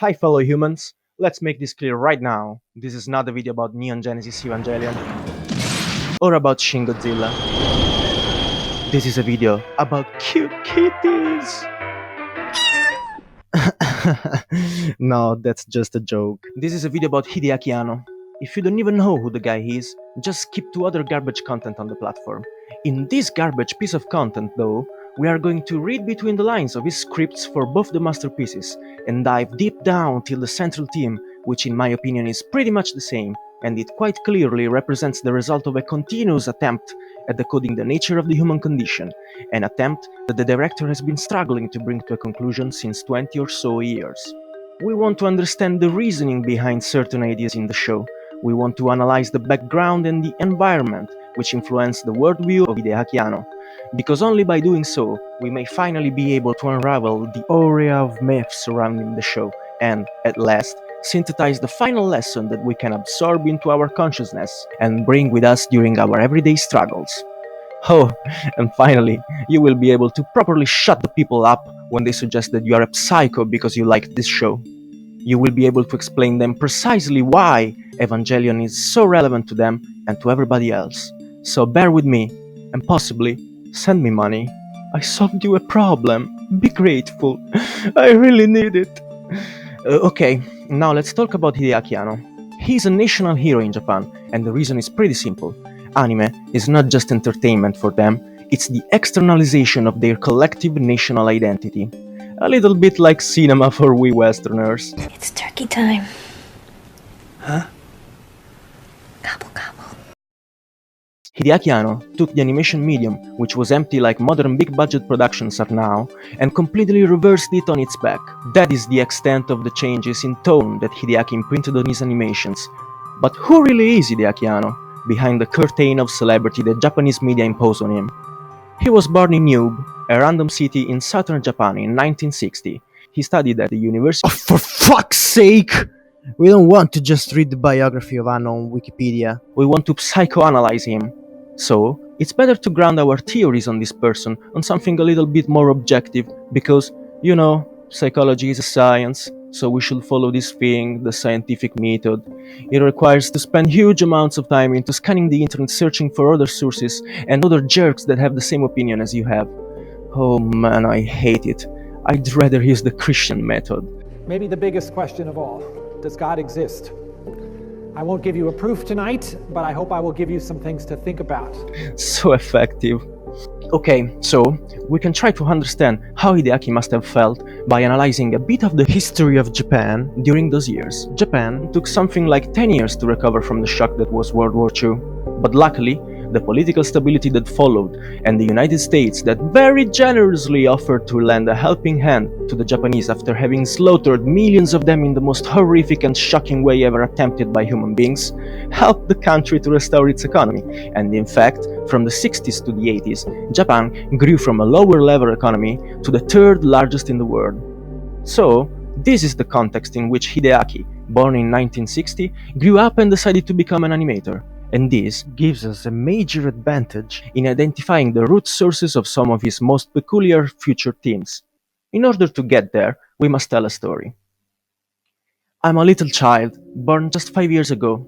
Hi fellow humans, let's make this clear right now. This is not a video about Neon Genesis Evangelion or about Shin Godzilla. This is a video about cute kitties! No, that's just a joke. This is a video about Hideaki Anno. If you don't even know who the guy is, just skip to other garbage content on the platform. In this garbage piece of content, though, we are going to read between the lines of his scripts for both the masterpieces and dive deep down till the central theme, which in my opinion is pretty much the same, and it quite clearly represents the result of a continuous attempt at decoding the nature of the human condition, an attempt that the director has been struggling to bring to a conclusion since 20 or so years. We want to understand the reasoning behind certain ideas in the show. We want to analyze the background and the environment which influence the worldview of Hideaki Anno, because only by doing so we may finally be able to unravel the aura of myths surrounding the show and, at last, synthesize the final lesson that we can absorb into our consciousness and bring with us during our everyday struggles. Oh, and finally, you will be able to properly shut the people up when they suggest that you are a psycho because you like this show. You will be able to explain them precisely why Evangelion is so relevant to them and to everybody else. So bear with me, and possibly send me money. I solved you a problem. Be grateful. I really need it. Okay, now let's talk about Hideaki Anno. He's a national hero in Japan, and the reason is pretty simple. Anime is not just entertainment for them, it's the externalization of their collective national identity. A little bit like cinema for we Westerners. It's turkey time. Huh? Gobble gobble. Hideaki Anno took the animation medium, which was empty like modern big-budget productions are now, and completely reversed it on its back. That is the extent of the changes in tone that Hideaki imprinted on his animations. But who really is Hideaki Anno, behind the curtain of celebrity that Japanese media impose on him? He was born in Nube, a random city in southern Japan in 1960. He studied at the University. Oh, for fuck's sake! We don't want to just read the biography of Anno on Wikipedia. We want to psychoanalyze him. So, it's better to ground our theories on this person on something a little bit more objective, because, you know, psychology is a science, so we should follow this thing, the scientific method. It requires to spend huge amounts of time into scanning the internet searching for other sources and other jerks that have the same opinion as you have. Oh man, I hate it. I'd rather use the Christian method. Maybe the biggest question of all, does God exist? I won't give you a proof tonight, but I hope I will give you some things to think about. So effective. Okay, so we can try to understand how Hideaki must have felt by analyzing a bit of the history of Japan during those years. Japan took something like 10 years to recover from the shock that was World War II, but luckily, the political stability that followed, and the United States that very generously offered to lend a helping hand to the Japanese after having slaughtered millions of them in the most horrific and shocking way ever attempted by human beings, helped the country to restore its economy. And in fact, from the 60s to the 80s, Japan grew from a lower-level economy to the third largest in the world. So, this is the context in which Hideaki, born in 1960, grew up and decided to become an animator. And this gives us a major advantage in identifying the root sources of some of his most peculiar future themes. In order to get there, we must tell a story. I'm a little child, born just 5 years ago.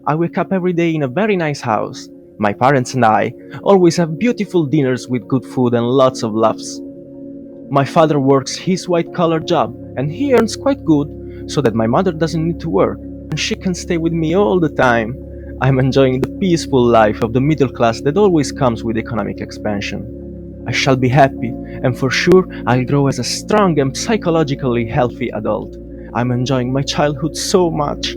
I wake up every day in a very nice house. My parents and I always have beautiful dinners with good food and lots of laughs. My father works his white-collar job, and he earns quite good, so that my mother doesn't need to work, and she can stay with me all the time. I'm enjoying the peaceful life of the middle class that always comes with economic expansion. I shall be happy, and for sure I'll grow as a strong and psychologically healthy adult. I'm enjoying my childhood so much.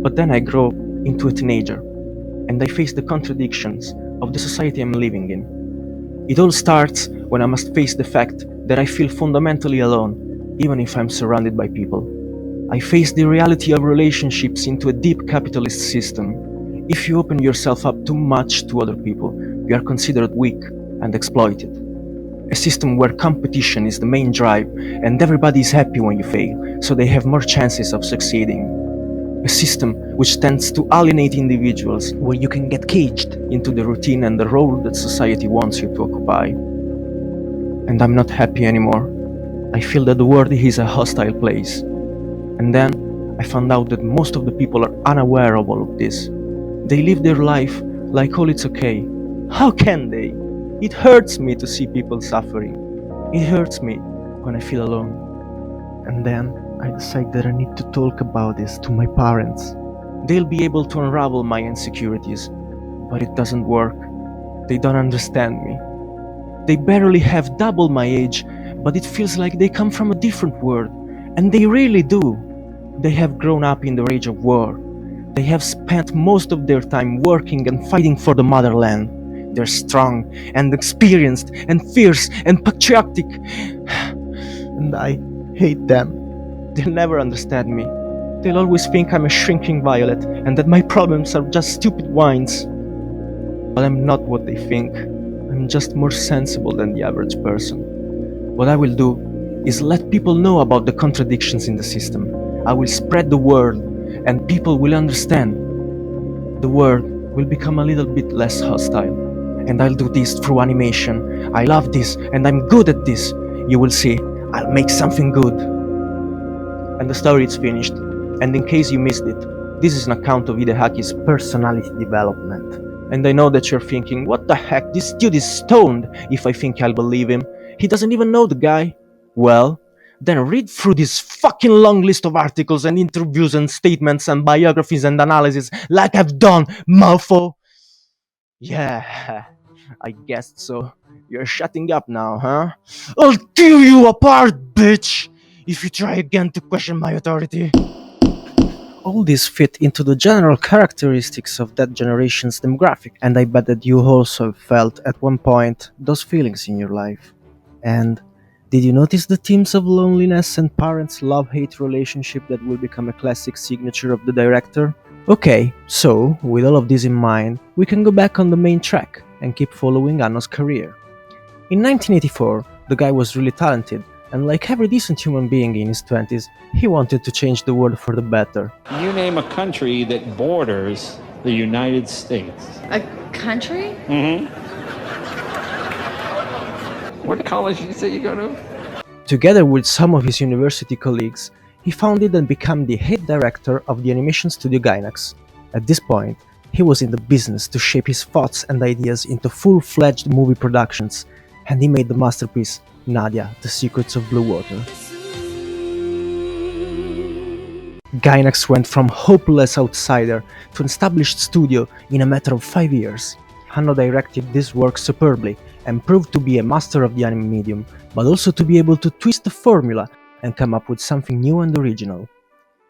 But then I grow into a teenager, and I face the contradictions of the society I'm living in. It all starts when I must face the fact that I feel fundamentally alone, even if I'm surrounded by people. I face the reality of relationships into a deep capitalist system. If you open yourself up too much to other people, you are considered weak and exploited. A system where competition is the main drive and everybody is happy when you fail, so they have more chances of succeeding. A system which tends to alienate individuals, where you can get caged into the routine and the role that society wants you to occupy. And I'm not happy anymore. I feel that the world is a hostile place. And then I found out that most of the people are unaware of all of this. They live their life like all it's okay. How can they? It hurts me to see people suffering. It hurts me when I feel alone. And then I decide that I need to talk about this to my parents. They'll be able to unravel my insecurities, but it doesn't work. They don't understand me. They barely have double my age, but it feels like they come from a different world, and they really do. They have grown up in the rage of war. They have spent most of their time working and fighting for the motherland. They're strong and experienced and fierce and patriotic. And I hate them. They'll never understand me. They'll always think I'm a shrinking violet and that my problems are just stupid whines. But I'm not what they think. I'm just more sensible than the average person. What I will do is let people know about the contradictions in the system. I will spread the word and people will understand. The world will become a little bit less hostile. And I'll do this through animation. I love this and I'm good at this. You will see, I'll make something good. And the story is finished. And in case you missed it, this is an account of Hideaki's personality development. And I know that you're thinking, what the heck, this dude is stoned, if I think I'll believe him. He doesn't even know the guy. Well, then read through this fucking long list of articles and interviews and statements and biographies and analysis like I've done, mofo. Yeah, I guessed so. You're shutting up now, huh? I'll tear you apart, bitch! If you try again to question my authority. All these fit into the general characteristics of that generation's demographic, and I bet that you also felt at one point those feelings in your life. And did you notice the themes of loneliness and parents' love-hate relationship that will become a classic signature of the director? Okay, so with all of this in mind, we can go back on the main track and keep following Anno's career. In 1984, the guy was really talented, and like every decent human being in his 20s, he wanted to change the world for the better. You name a country that borders the United States. A country? Mm-hmm. What college did you say you go to? Together with some of his university colleagues, he founded and became the head director of the animation studio Gainax. At this point, he was in the business to shape his thoughts and ideas into full-fledged movie productions, and he made the masterpiece Nadia, The Secrets of Blue Water. Gainax went from hopeless outsider to an established studio in a matter of 5 years. Anno directed this work superbly and proved to be a master of the anime medium, but also to be able to twist the formula and come up with something new and original.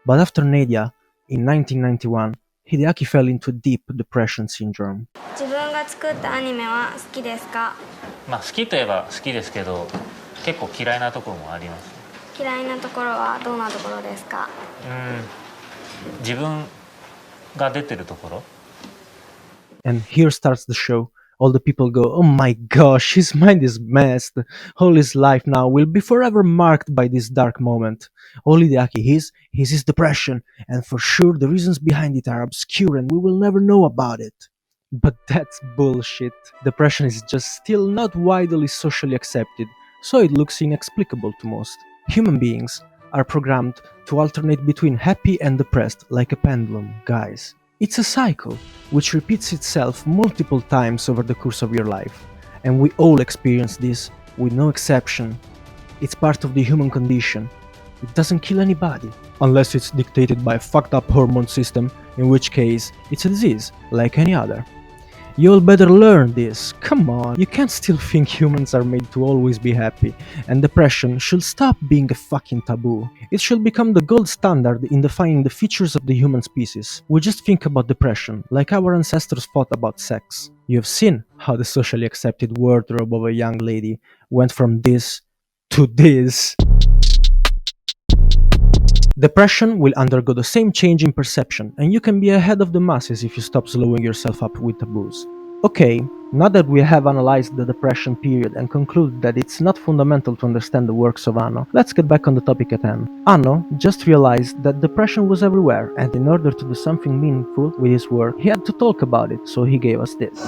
But after Nadia, in 1991, Hideaki fell into deep depression syndrome. 自分が作ったアニメは好きですか？まあ好きといえば好きですけど、結構嫌いなところもあります。嫌いなところはどんなところですか？自分が出てるところ。And here starts the show. All the people go, oh my gosh, his mind is messed. All his life now will be forever marked by this dark moment. All Hideaki is his depression, and for sure the reasons behind it are obscure and we will never know about it. But that's bullshit. Depression is just still not widely socially accepted, so it looks inexplicable to most. Human beings are programmed to alternate between happy and depressed like a pendulum, guys. It's a cycle, which repeats itself multiple times over the course of your life, and we all experience this, with no exception. It's part of the human condition. It doesn't kill anybody, unless it's dictated by a fucked up hormone system, in which case it's a disease, like any other. You all better learn this, come on, you can't still think humans are made to always be happy, and depression should stop being a fucking taboo. It should become the gold standard in defining the features of the human species. We just think about depression, like our ancestors thought about sex. You have seen how the socially accepted wardrobe of a young lady went from this to this. Depression will undergo the same change in perception, and you can be ahead of the masses if you stop slowing yourself up with taboos. Okay, now that we have analyzed the depression period and concluded that it's not fundamental to understand the works of Anno, let's get back on the topic at hand. Anno just realized that depression was everywhere, and in order to do something meaningful with his work, he had to talk about it, so he gave us this.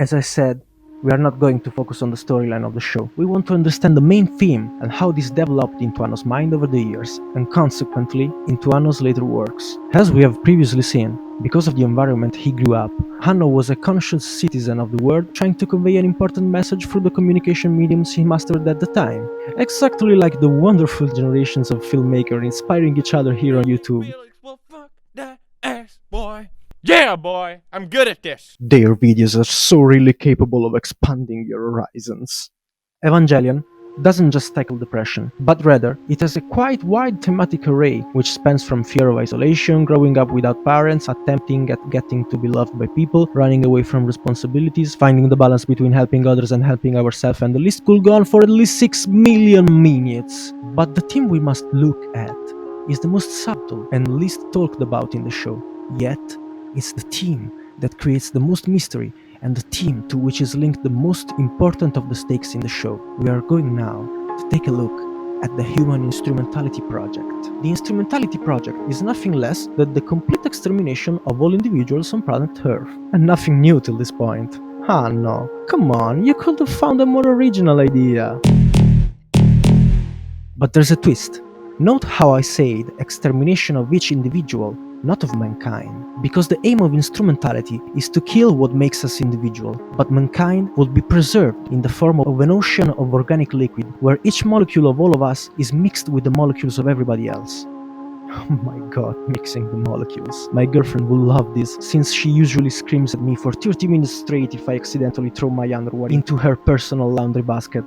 As I said, we are not going to focus on the storyline of the show. We want to understand the main theme and how this developed into Anno's mind over the years, and consequently into Anno's later works. As we have previously seen, because of the environment he grew up, Anno was a conscious citizen of the world trying to convey an important message through the communication mediums he mastered at the time. Exactly like the wonderful generations of filmmakers inspiring each other here on YouTube. Well, fuck that ass, boy. Yeah, boy, I'm good at this. Their videos are so really capable of expanding your horizons. Evangelion doesn't just tackle depression, but rather it has a quite wide thematic array which spans from fear of isolation, growing up without parents, attempting at getting to be loved by people, running away from responsibilities, finding the balance between helping others and helping ourselves, and the list could go on for at least 6 million minutes. But the theme we must look at is the most subtle and least talked about in the show, yet it's the theme that creates the most mystery and the theme to which is linked the most important of the stakes in the show. We are going now to take a look at the Human Instrumentality Project. The Instrumentality Project is nothing less than the complete extermination of all individuals on planet Earth. And nothing new till this point. Ah no, come on, you could have found a more original idea. But there's a twist. Note how I said extermination of each individual, not of mankind, because the aim of instrumentality is to kill what makes us individual, but mankind will be preserved in the form of an ocean of organic liquid, where each molecule of all of us is mixed with the molecules of everybody else. Oh my god, mixing the molecules. My girlfriend will love this, since she usually screams at me for 30 minutes straight if I accidentally throw my underwear into her personal laundry basket.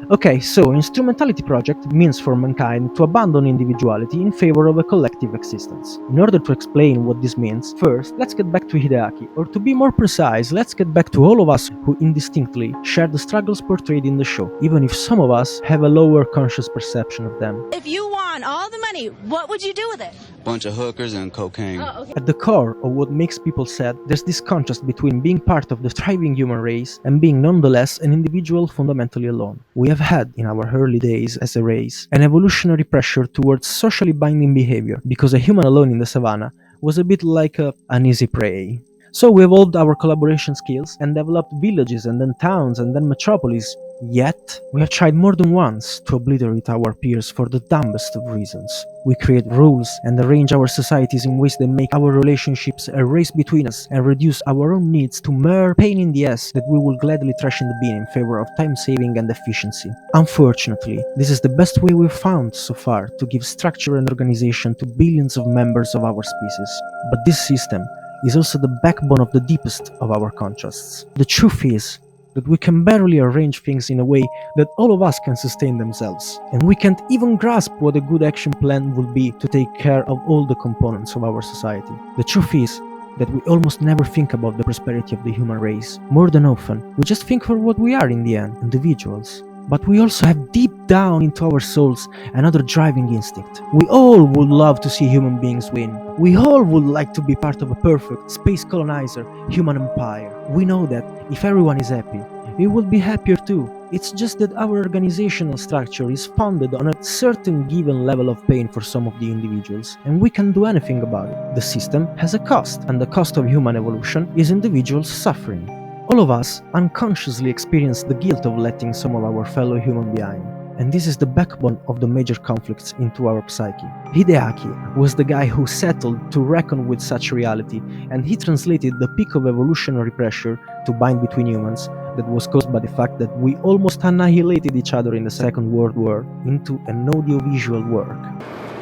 Okay, so Instrumentality Project means for mankind to abandon individuality in favor of a collective existence. In order to explain what this means, first, let's get back to Hideaki, or to be more precise, let's get back to all of us who indistinctly share the struggles portrayed in the show, even if some of us have a lower conscious perception of them. If you won all the money, what would you do with it? Bunch of hookers and cocaine. Oh, okay. At the core of what makes people sad, there's this contrast between being part of the thriving human race and being nonetheless an individual fundamentally alone. We have had, in our early days as a race, an evolutionary pressure towards socially binding behavior, because a human alone in the savannah was a bit like an easy prey. So we evolved our collaboration skills and developed villages and then towns and then metropolis. Yet, we have tried more than once to obliterate our peers for the dumbest of reasons. We create rules and arrange our societies in ways that make our relationships a race between us and reduce our own needs to mere pain in the ass that we will gladly trash in the bin in favor of time saving and efficiency. Unfortunately, this is the best way we've found so far to give structure and organization to billions of members of our species. But this system is also the backbone of the deepest of our contrasts. The truth is that we can barely arrange things in a way that all of us can sustain themselves, and we can't even grasp what a good action plan will be to take care of all the components of our society. The truth is that we almost never think about the prosperity of the human race. More than often, we just think for what we are in the end, individuals. But we also have deep down into our souls another driving instinct. We all would love to see human beings win. We all would like to be part of a perfect space colonizer, human empire. We know that if everyone is happy, we will be happier too. It's just that our organizational structure is founded on a certain given level of pain for some of the individuals, and we can't do anything about it. The system has a cost, and the cost of human evolution is individuals suffering. All of us unconsciously experience the guilt of letting some of our fellow human behind, and this is the backbone of the major conflicts into our psyche. Hideaki was the guy who settled to reckon with such reality, and he translated the peak of evolutionary pressure to bind between humans that was caused by the fact that we almost annihilated each other in the Second World War into an audiovisual work.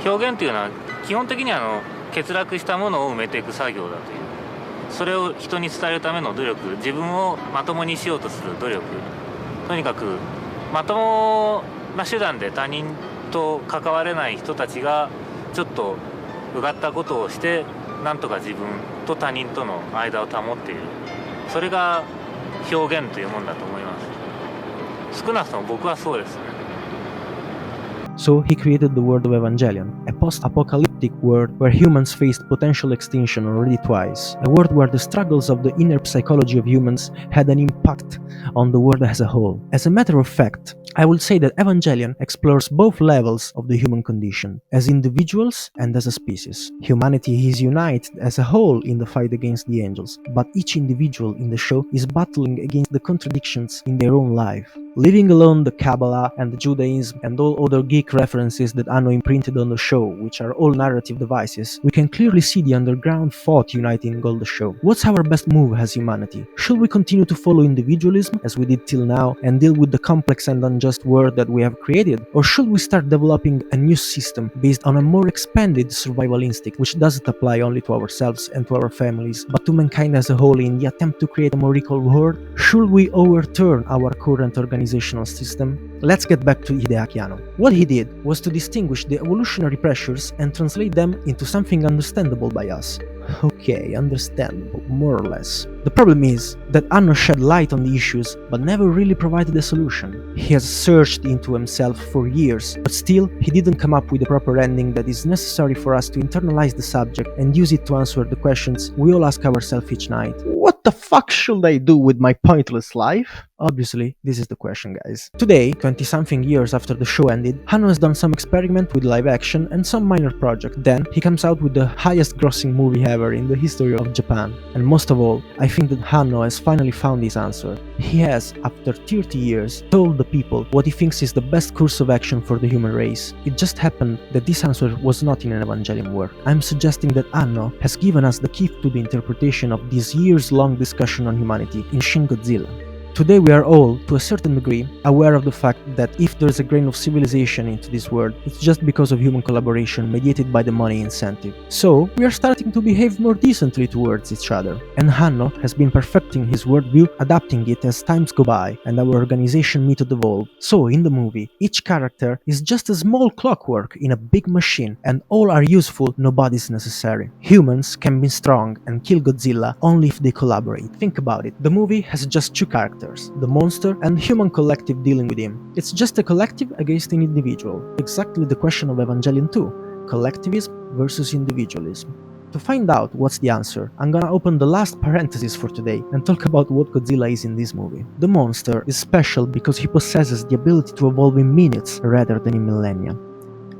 表現というのは基本的に欠落したものを埋めていく作業だという。それを人に伝えるための努力、自分をまともにしようとする努力、とにかくまともな手段で他人と関われない人たちがちょっとうがったことをしてなんとか自分と他人との間を保っている、それが表現というものだと思います。少なくとも僕はそうですね。So he created the world of Evangelion, a post-apocalyptic world where humans faced potential extinction already twice, a world where the struggles of the inner psychology of humans had an impact on the world as a whole. As a matter of fact, I would say that Evangelion explores both levels of the human condition, as individuals and as a species. Humanity is united as a whole in the fight against the angels, but each individual in the show is battling against the contradictions in their own life. Leaving alone the Kabbalah and the Judaism and all other geek references that Anno imprinted on the show, which are all narrative devices, we can clearly see the underground thought uniting all the show. What's our best move as humanity? Should we continue to follow individualism, as we did till now, and deal with the complex and unjust world that we have created? Or should we start developing a new system based on a more expanded survival instinct, which doesn't apply only to ourselves and to our families, but to mankind as a whole in the attempt to create a more equal world? Should we overturn our current organizational system? Let's get back to Hideaki Anno. What he did was to distinguish the evolutionary pressures and translate them into something understandable by us. Okay, understandable, more or less. The problem is that Anno shed light on the issues, but never really provided a solution. He has searched into himself for years, but still, he didn't come up with a proper ending that is necessary for us to internalize the subject and use it to answer the questions we all ask ourselves each night. What the fuck should I do with my pointless life? Obviously, this is the question, guys. Today, 20-something years after the show ended, Anno has done some experiment with live action and some minor project. Then, he comes out with the highest grossing movie ever in the history of Japan. And most of all, I think that Anno has finally found his answer. He has, after 30 years, told the people what he thinks is the best course of action for the human race. It just happened that this answer was not in an Evangelion work. I'm suggesting that Anno has given us the key to the interpretation of this years-long discussion on humanity in Shin Godzilla. Today we are all, to a certain degree, aware of the fact that if there is a grain of civilization into this world, it's just because of human collaboration mediated by the money incentive. So, we are starting to behave more decently towards each other, and Anno has been perfecting his worldview, adapting it as times go by and our organization method evolve. So, in the movie, each character is just a small clockwork in a big machine, and all are useful, nobody's necessary. Humans can be strong and kill Godzilla only if they collaborate. Think about it, the movie has just two characters, the monster and human collective dealing with him. It's just a collective against an individual. Exactly the question of Evangelion 2, collectivism versus individualism. To find out what's the answer, I'm gonna open the last parenthesis for today and talk about what Godzilla is in this movie. The monster is special because he possesses the ability to evolve in minutes rather than in millennia.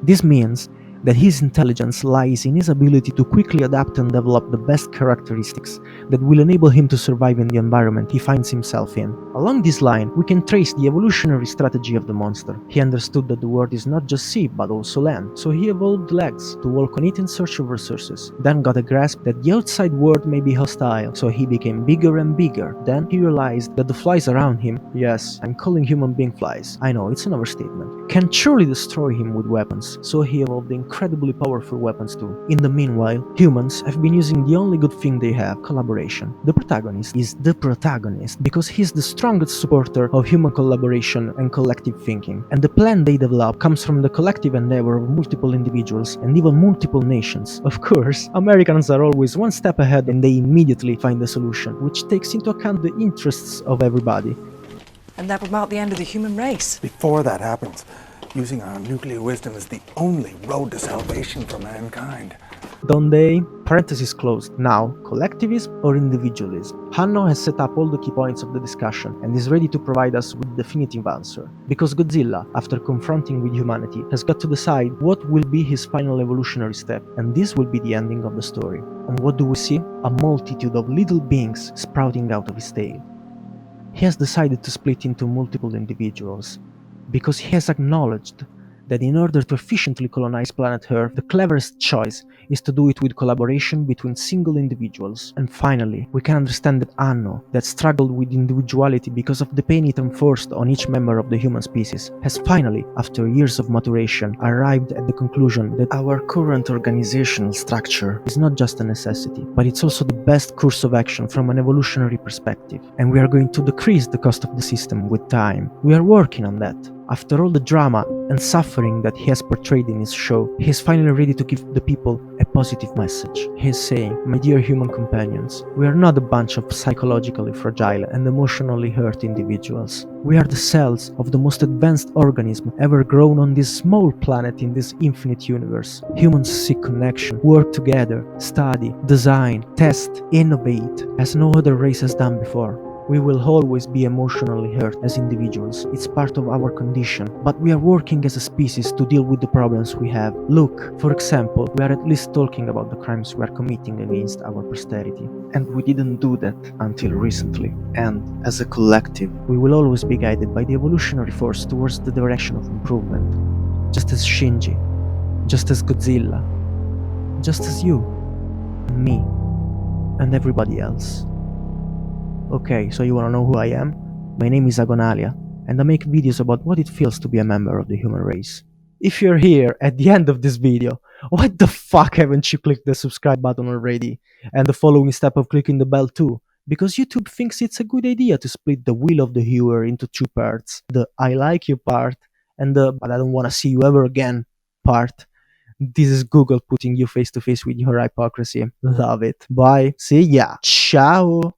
This means that his intelligence lies in his ability to quickly adapt and develop the best characteristics that will enable him to survive in the environment he finds himself in. Along this line, we can trace the evolutionary strategy of the monster. He understood that the world is not just sea but also land, so he evolved legs to walk on it in search of resources, then got a grasp that the outside world may be hostile, so he became bigger and bigger. Then he realized that the flies around him, yes, I'm calling human being flies, I know, it's an overstatement, can surely destroy him with weapons, so he evolved incredibly powerful weapons too. In the meanwhile, humans have been using the only good thing they have, collaboration. The protagonist is the protagonist because he's the strongest supporter of human collaboration and collective thinking, and the plan they develop comes from the collective endeavor of multiple individuals and even multiple nations. Of course, Americans are always one step ahead and they immediately find a solution, which takes into account the interests of everybody. And that will mark the end of the human race. Before that happens, using our nuclear wisdom is the only road to salvation for mankind. Don't they? Parenthesis closed. Now, collectivism or individualism? Anno has set up all the key points of the discussion and is ready to provide us with the definitive answer. Because Godzilla, after confronting with humanity, has got to decide what will be his final evolutionary step, and this will be the ending of the story. And what do we see? A multitude of little beings sprouting out of his tail. He has decided to split into multiple individuals, because he has acknowledged that in order to efficiently colonize planet Earth, the cleverest choice is to do it with collaboration between single individuals. And finally, we can understand that Anno, that struggled with individuality because of the pain it enforced on each member of the human species, has finally, after years of maturation, arrived at the conclusion that our current organizational structure is not just a necessity, but it's also the best course of action from an evolutionary perspective. And we are going to decrease the cost of the system with time. We are working on that. After all the drama and suffering that he has portrayed in his show, he is finally ready to give the people a positive message. He is saying, "My dear human companions, we are not a bunch of psychologically fragile and emotionally hurt individuals. We are the cells of the most advanced organism ever grown on this small planet in this infinite universe. Humans seek connection, work together, study, design, test, innovate, as no other race has done before. We will always be emotionally hurt as individuals. It's part of our condition. But we are working as a species to deal with the problems we have. Look, for example, we are at least talking about the crimes we are committing against our posterity. And we didn't do that until recently. And as a collective, we will always be guided by the evolutionary force towards the direction of improvement. Just as Shinji, just as Godzilla, just as you, and me, and everybody else." Okay, so you wanna know who I am? My name is Agonalia, and I make videos about what it feels to be a member of the human race. If you're here at the end of this video, why the fuck haven't you clicked the subscribe button already? And the following step of clicking the bell too? Because YouTube thinks it's a good idea to split the will of the viewer into two parts. The "I like you" part and the "but I don't wanna see you ever again" part. This is Google putting you face to face with your hypocrisy. Love it. Bye. See ya. Ciao.